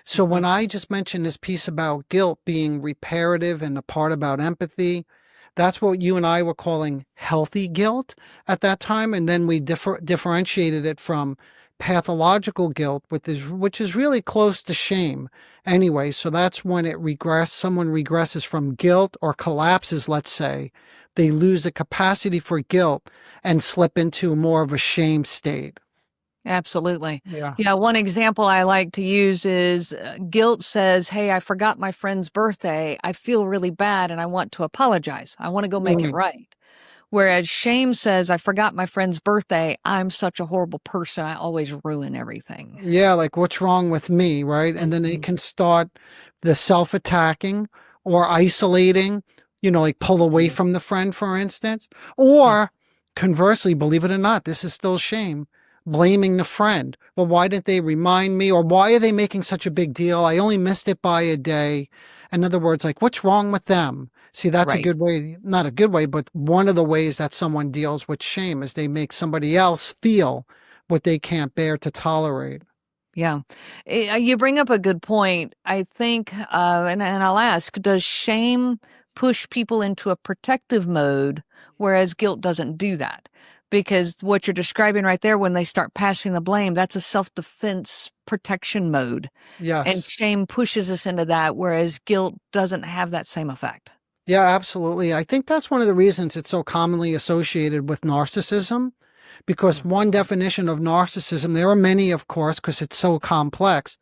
So Hmm. when I just mentioned this piece about guilt being reparative and the part about empathy, that's what you and I were calling healthy guilt at that time. And then we differentiated it from pathological guilt, which is really close to shame anyway. So that's when someone regresses from guilt or collapses, let's say. They lose the capacity for guilt and slip into more of a shame state. Absolutely. Yeah. Yeah, one example I like to use is guilt says, "Hey, I forgot my friend's birthday. I feel really bad and I want to apologize. I want to go make it Mm. right." Whereas shame says, "I forgot my friend's birthday. I'm such a horrible person. I always ruin everything." Yeah, like what's wrong with me, right? And then they Mhm. can start the self-attacking or isolating, like pull away Mhm. from the friend, for instance. Mm. Or conversely, believe it or not, this is still shame, blaming the friend. Well, why didn't they remind me? Or why are they making such a big deal? I only missed it by a day. In other words, like, what's wrong with them? See, that's a Right. good way, not a good way, but one of the ways that someone deals with shame is they make somebody else feel what they can't bear to tolerate. Yeah. You bring up a good point. I think, and I'll ask, does shame push people into a protective mode, whereas guilt doesn't do that? Because what you're describing right there, when they start passing the blame, that's a self defense protection mode. And Yes. shame pushes us into that, whereas guilt doesn't have that same effect. Yeah, absolutely. I think that's one of the reasons it's so commonly associated with narcissism, because Mm. one definition of narcissism, there are many, of course, because it's so complex,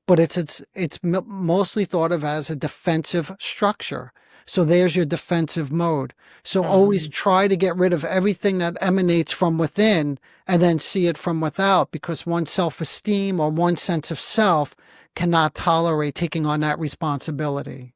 but it's mostly thought of as a defensive structure. So there's your defensive mode. So always Mhm. try to get rid of everything that emanates from within and then see it from without, because one's self-esteem or one sense of self cannot tolerate taking on that responsibility.